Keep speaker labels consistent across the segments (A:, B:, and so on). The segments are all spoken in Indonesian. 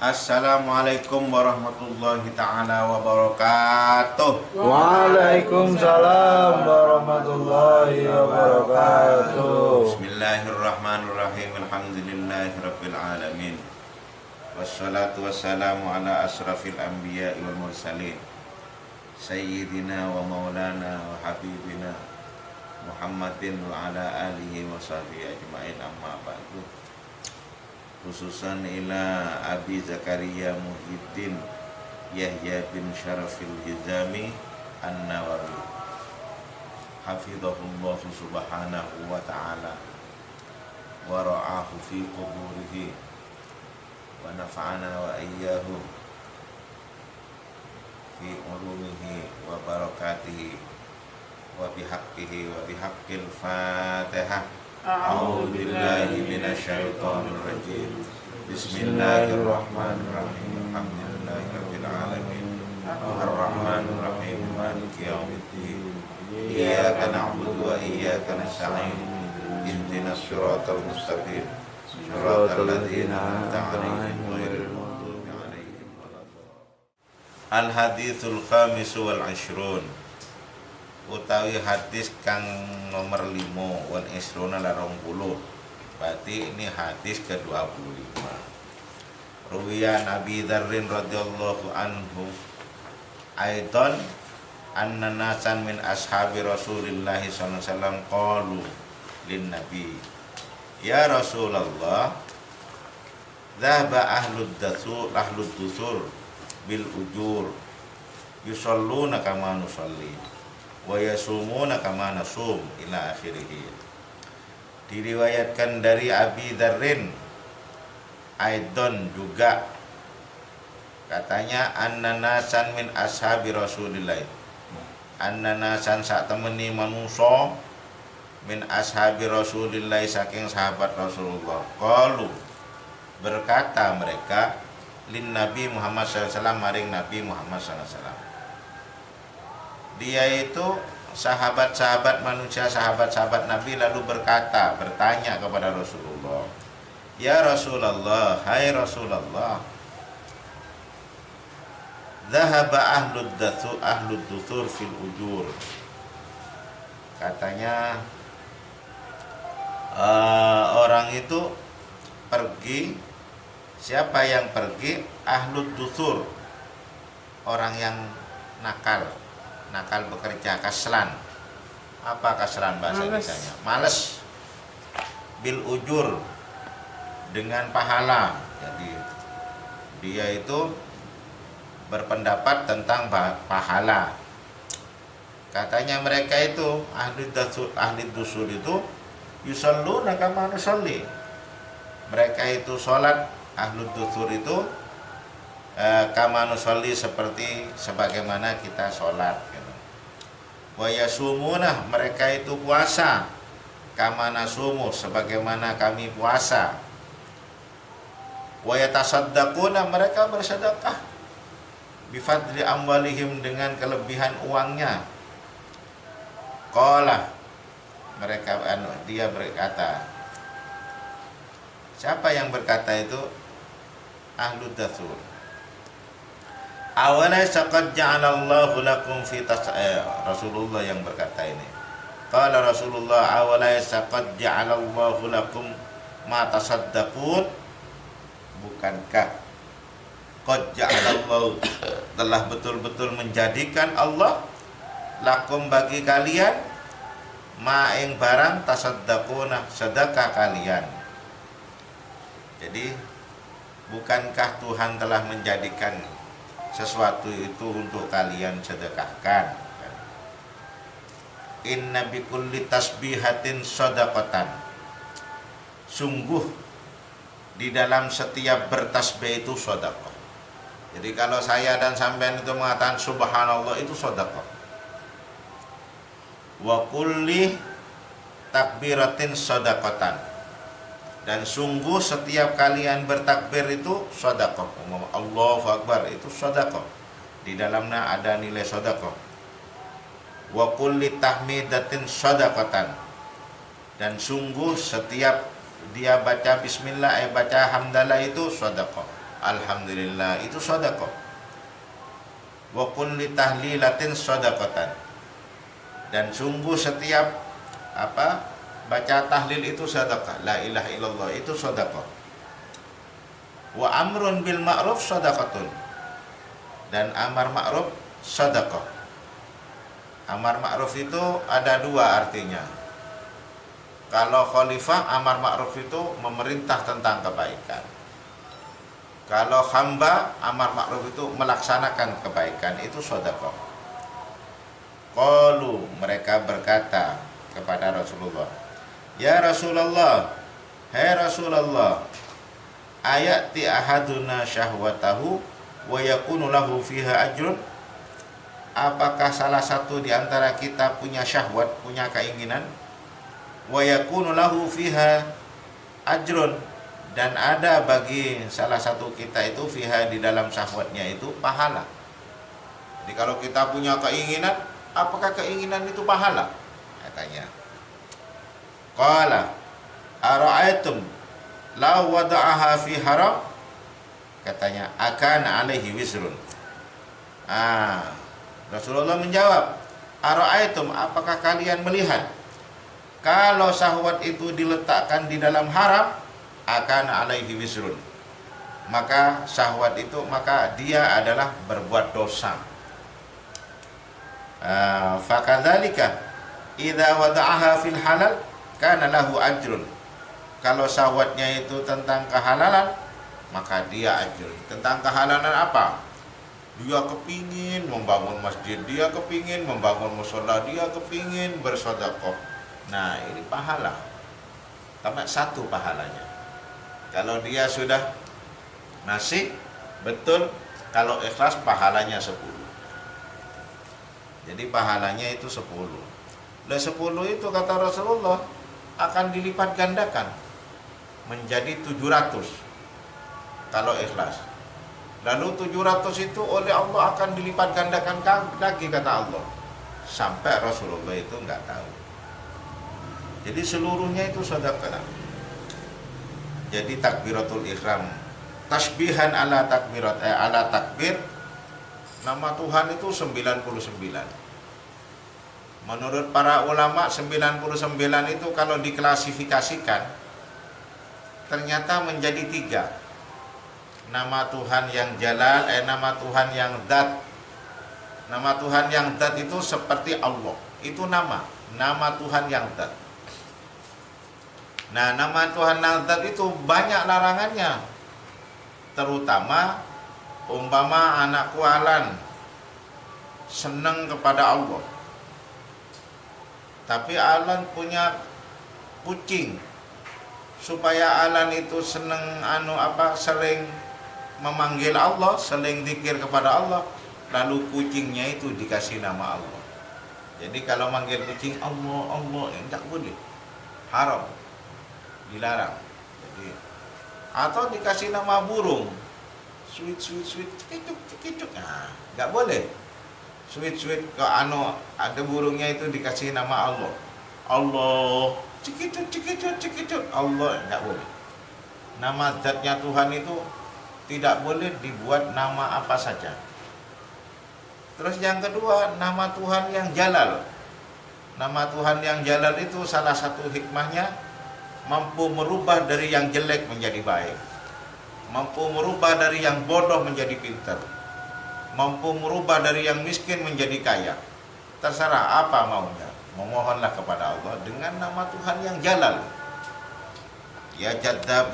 A: Assalamualaikum warahmatullahi ta'ala wabarakatuh.
B: Waalaikumsalam warahmatullahi wabarakatuh.
A: Bismillahirrahmanirrahim. Alhamdulillahi rabbil alamin. Wassalatu wassalamu ala asrafil anbiya'i wal mursalin Sayyidina wa maulana wa habibina Muhammadin wa ala alihi wa sahbihi ajma'in, amma ba'du. Khususan ila Abi Zakaria Muhyiddin Yahya bin Syarafil Hizami An-Nawawi hafizahullah subhanahu wa ta'ala wa ra'ahu fi quburihi wa nafa'ana wa iyyahu fi ulumihi wa barakatihi wa bihaqqihi wa bihaqqil Fatihah. A'udzu billahi minasyaitonir rajim. Bismillahirrahmanirrahim. Alhamdulillahirabbil alamin. Arrahmanir rahim. Maliki yaumiddin. Iyyaka na'budu wa iyyaka nasta'in. Ihdinas siratal mustaqim. Siratal ladzina an'amta 'alaihim ghairil maghdubi 'alaihim waladdallin. Al-haditsul khamis wal 'ashrun. Utawi hadis kang nomor 5 wal isruna larong puluh. Berarti ini hadis ke-25. Ruwiya Nabi Dzarrin radhiyallahu anhu aidan anna nasan min ashabi Rasulillah sallallahu alaihi wasallam qalu lin nabi ya Rasulullah dhahaba ahlud dusur bil ujur yusalluna kama nusalli wa yasumuna kama nasum ila akhirih. Diriwayatkan dari Abi Dzarrin Aidon juga katanya annanasan min ashabi Rasulillah, annanasan sak temeni manusa min ashabi Rasulillah saking sahabat Rasulullah, qalu berkata mereka lin Nabi Muhammad SAW maring Nabi Muhammad SAW. Dia itu sahabat-sahabat manusia, sahabat-sahabat Nabi lalu bertanya kepada Rasulullah, ya Rasulullah, hai Rasulullah, dhahaba ahlud dusur fil ujur. Katanya orang itu pergi. Siapa yang pergi? Ahlud dusur, orang yang nakal bekerja, kaslan. Apa kaslan bahasa Indonesianya? Males. Bil ujur, dengan pahala. Jadi dia itu berpendapat tentang pahala. Katanya mereka itu ahli dusur itu yusalluna kama nusalli. Mereka itu sholat, ahli dusur itu kama nusalli, sebagaimana kita sholat gitu. Wa yasumuna, mereka itu puasa, kama nasumu, sebagaimana kami puasa. Wa yatasaddaquna, mereka bersedekah, bifadli amwalihim, dengan kelebihan uangnya. Qala, dia berkata. Siapa yang berkata itu? Ahlud dusur. Awalaysa qad ja'alallahu lakum fi Rasulullah yang berkata ini. Qala Rasulullah, awalaysa qad ja'alallahu lakum ma tasaddaqun. Bukankah qad ja'alallahu, telah betul-betul menjadikan Allah, lakum, bagi kalian, ma ing barang, tasaddaquna, sedekah kalian. Jadi bukankah Tuhan telah menjadikan sesuatu itu untuk kalian sedekahkan? Inna bikulli tasbihatin shadaqatan. Sungguh di dalam setiap bertasbih itu sedekah. Jadi kalau saya dan sampean itu mengatakan subhanallah, itu sedekah. Wa kulli takbiratin shadaqatan. Dan sungguh setiap kalian bertakbir itu sedekah. Allahu Akbar, itu sedekah. Di dalamnya ada nilai sedekah. Wa kulli tahmidatin shadaqatan. Dan sungguh setiap dia baca bismillah, baca hamdalah itu sedekah. alhamdulillah, itu sedekah. Wa kulli tahlilatin shadaqatan. Dan sungguh setiap baca tahlil itu sedekah. La ilaha illallah itu sedekah. Wa amrun bil ma'ruf shadaqatun. Dan amar ma'ruf sedekah. Amar ma'ruf itu ada dua artinya. Kalau khalifah, amar ma'ruf itu memerintah tentang kebaikan. Kalau hamba, amar ma'ruf itu melaksanakan kebaikan, itu sedekah. Qalu, mereka berkata kepada Rasulullah, ya Rasulullah, hai Rasulullah, ayati ahaduna syahwatahu wa yakunu lahu fiha ajrun. Apakah salah satu di antara kita punya syahwat, punya keinginan, wa yakunu lahu fiha ajrun, dan ada bagi salah satu kita itu fiha di dalam syahwatnya itu pahala. Jadi kalau kita punya keinginan, apakah keinginan itu pahala? Katanya. Qala ara'aitum law wada'aha fi haram. Katanya akan alaihi wisrun. Rasulullah menjawab, ara'aitum, apakah kalian melihat kalau syahwat itu diletakkan di dalam haram, akan alaihi wisrun, maka syahwat itu, maka dia adalah berbuat dosa. Fakadzalika idza wada'aha fil halal kana lahu ajrun. Kalau syahwatnya itu tentang kehalalan, maka dia ajrun. Tentang kehalalan apa? Dia kepingin membangun masjid, dia kepingin membangun mushola, dia kepingin bersedekah. Nah, ini pahala. Tambah satu pahalanya. Kalau dia sudah ngasih betul, kalau ikhlas pahalanya 10. Jadi pahalanya itu 10. Lah 10 itu kata Rasulullah akan dilipat gandakan menjadi 700 kalau ikhlas. Lalu 700 itu oleh Allah akan dilipat gandakan lagi kata Allah. Sampai Rasulullah itu enggak tahu. Jadi seluruhnya itu sedekah. Jadi takbiratul ihram, tasbihan ala takbir, nama Tuhan itu 99. Menurut para ulama 99 itu kalau diklasifikasikan ternyata menjadi 3. Nama Tuhan yang jalal, nama Tuhan yang dzat. Nama Tuhan yang dzat itu seperti Allah. Itu nama Tuhan yang dzat. Nah, nama Tuhan yang dzat itu banyak larangannya. Terutama umpama anakku Alan senang kepada Allah, tapi Alan punya kucing, supaya Alan itu senang sering memanggil Allah, sering zikir kepada Allah, lalu kucingnya itu dikasih nama Allah. Jadi kalau manggil kucing Allah, Allah, tidak boleh, haram, dilarang. Jadi, atau dikasih nama burung, sweet, cikicuk, nah, nggak boleh. Sweet, kalau ada burungnya itu dikasih nama Allah, Allah, cikicuk, Allah, nggak boleh. Nama zatnya Tuhan itu tidak boleh dibuat nama apa saja. Terus yang kedua, nama Tuhan yang jalal. Nama Tuhan yang jalal itu salah satu hikmahnya mampu merubah dari yang jelek menjadi baik, mampu merubah dari yang bodoh menjadi pintar, mampu merubah dari yang miskin menjadi kaya. Terserah apa maunya, memohonlah kepada Allah dengan nama Tuhan yang jalal. Ya Jaddab.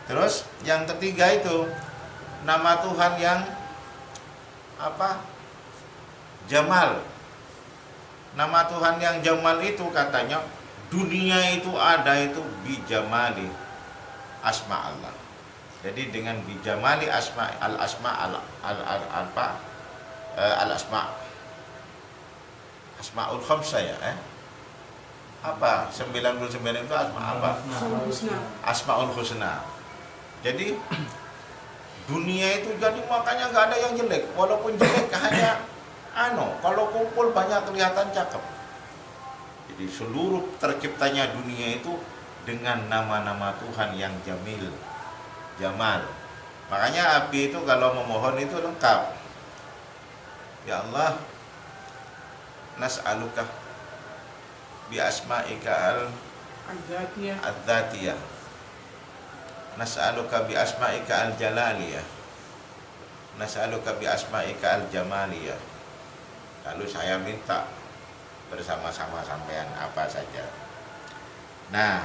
A: Terus yang ketiga itu nama Tuhan yang Jamal. Nama Tuhan yang Jamal itu katanya dunia itu ada itu bijamali asma Allah. Jadi dengan bijamali asma asmaul khamsah ya. 99 itu asma apa? Asmaul husna. Jadi dunia itu jadi makanya nggak ada yang jelek, walaupun jelek hanya kalau kumpul banyak kelihatan cakep. Jadi seluruh terciptanya dunia itu dengan nama-nama Tuhan yang jamil, jamal. Makanya api itu kalau memohon itu lengkap. Ya Allah, nas'aluka bi asma'ika al-dzatiyah. Nas'aluka bi asma'ika al-jalaliyah. Nas'aluka bi asma'ika al-jamaliyah. Lalu saya minta bersama-sama sampean apa saja. Nah,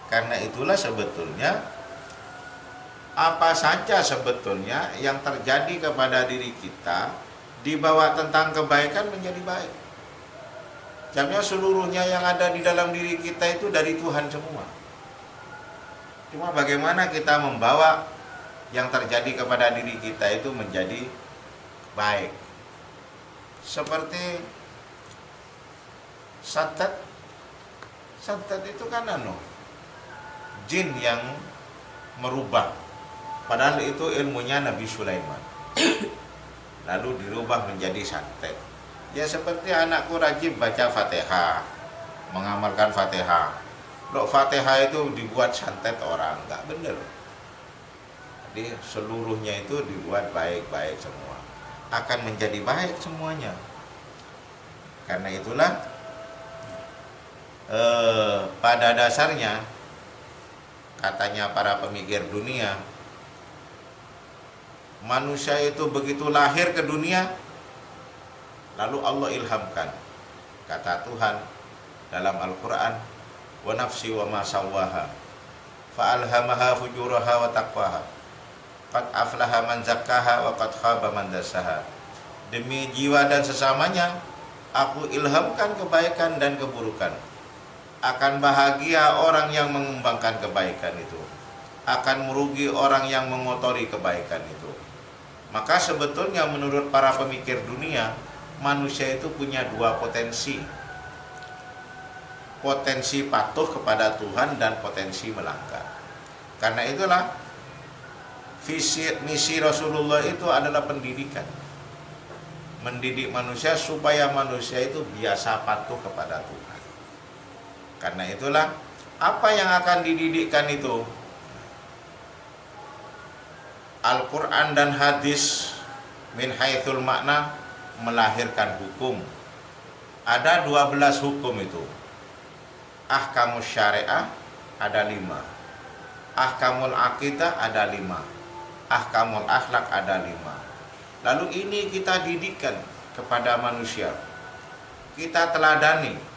A: karena itulah sebetulnya apa saja sebetulnya yang terjadi kepada diri kita dibawa tentang kebaikan menjadi baik. Jamnya seluruhnya yang ada di dalam diri kita itu dari Tuhan semua. Cuma bagaimana kita membawa yang terjadi kepada diri kita itu menjadi baik. Seperti santet itu kan jin yang merubah. Padahal itu ilmunya Nabi Sulaiman. Lalu dirubah menjadi santet. Ya seperti anakku rajin baca Fatihah, mengamalkan Fatihah. Loh, Fatihah itu dibuat santet orang, nggak bener. Jadi seluruhnya itu dibuat baik-baik semua. Akan menjadi baik semuanya. Karena itulah pada dasarnya katanya para pemikir dunia, manusia itu begitu lahir ke dunia, lalu Allah ilhamkan. Kata Tuhan dalam Al-Quran, wa nafsi wa ma sawwaha fa alhamaha fujuraha wa taqwaha qad aflaha man zakkaha wa qad khaba man dassaha. Demi jiwa dan sesamanya aku ilhamkan kebaikan dan keburukan. Akan bahagia orang yang mengembangkan kebaikan itu, akan merugi orang yang mengotori kebaikan itu. Maka sebetulnya menurut para pemikir dunia, manusia itu punya dua potensi. Potensi patuh kepada Tuhan dan potensi melanggar. Karena itulah misi Rasulullah itu adalah pendidikan. Mendidik manusia supaya manusia itu biasa patuh kepada Tuhan. Karena itulah apa yang akan dididikkan itu Al-Quran dan hadis min haitsul makna melahirkan hukum. Ada 12 hukum itu. Ahkamus syariah ada 5. Ahkamul aqidah ada 5. Ahkamul akhlak ada 5. Lalu ini kita didikkan kepada manusia. Kita teladani.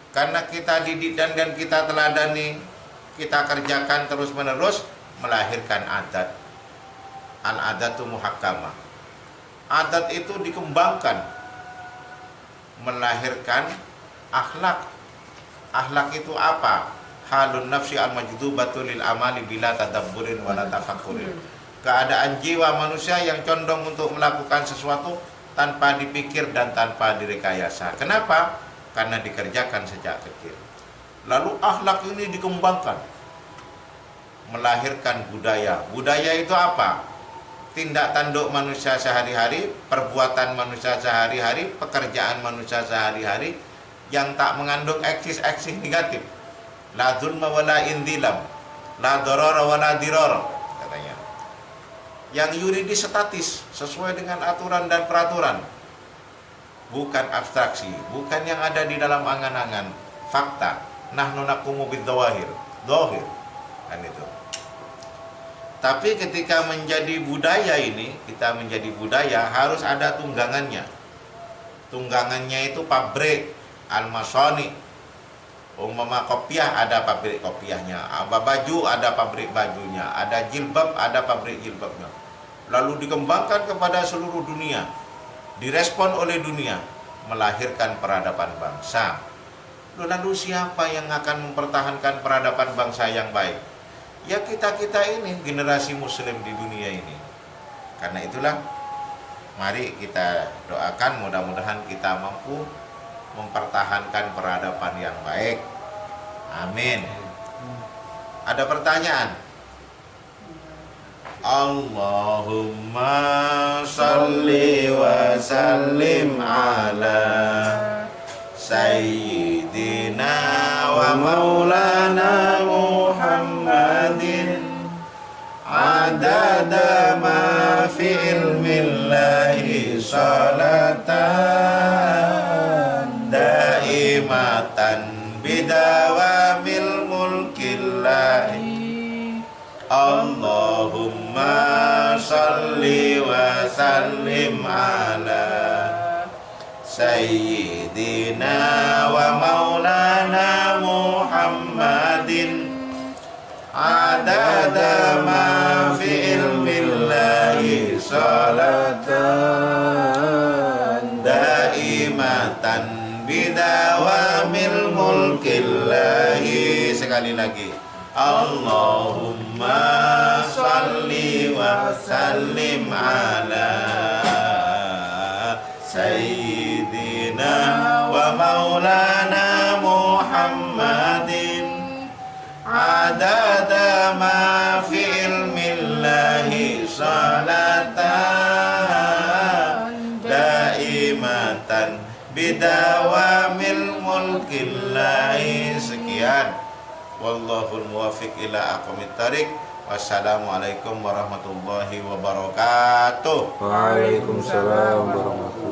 A: Karena kita didik dan kita teladani, kita kerjakan terus-menerus, melahirkan adat. Al-adatu muhakkamah. Adat itu dikembangkan, melahirkan akhlak. Akhlak itu apa? Halun nafsi al-majdubatu lil amali bila tadabburin wala tafakkurin. Keadaan jiwa manusia yang condong untuk melakukan sesuatu tanpa dipikir dan tanpa direkayasa. Kenapa? Karena dikerjakan sejak kecil. Lalu akhlak ini dikembangkan, melahirkan budaya. Budaya itu apa? Tindak tanduk manusia sehari-hari, perbuatan manusia sehari-hari, pekerjaan manusia sehari-hari yang tak mengandung eksis-eksis negatif. La dzulma wala indilam, la darara wala dirara, katanya. Yang yuridis statis, sesuai dengan aturan dan peraturan. Bukan abstraksi, bukan yang ada di dalam angan-angan, fakta. Nahnu naqumu bidzawahir, dzahir. Kan itu. Tapi ketika menjadi budaya ini, kita menjadi budaya harus ada tunggangannya. Tunggangannya itu pabrik, al-masani. Umpama kopiah ada pabrik kopiahnya, baju ada pabrik bajunya, ada jilbab ada pabrik jilbabnya. Lalu dikembangkan kepada seluruh dunia, direspon oleh dunia, melahirkan peradaban bangsa. Lalu siapa yang akan mempertahankan peradaban bangsa yang baik? Ya kita-kita ini, generasi muslim di dunia ini. Karena itulah, mari kita doakan mudah-mudahan kita mampu mempertahankan peradaban yang baik. Amin. Ada pertanyaan? Allahumma salli wa sallim ala sayyidina wa maulana Muhammadin salatan daimatan bidawamil mulkillahi Allahumma salli wa sallim ala Sayyidina wa maulana Muhammadin adada ma fi ilmillahi salatan daimatan bidawamil mulkillahi. Sekali lagi, Allahumma salli wa sallim ala Sayyidina wa maulana Muhammadin adada ma fi ilmillahi salatan daimatan bidawamil mulkillahi. Sekian, wallahul muwaffiq ila aqwamit thariq. Wassalamualaikum warahmatullahi wabarakatuh.
B: Waalaikumsalam warahmatullahi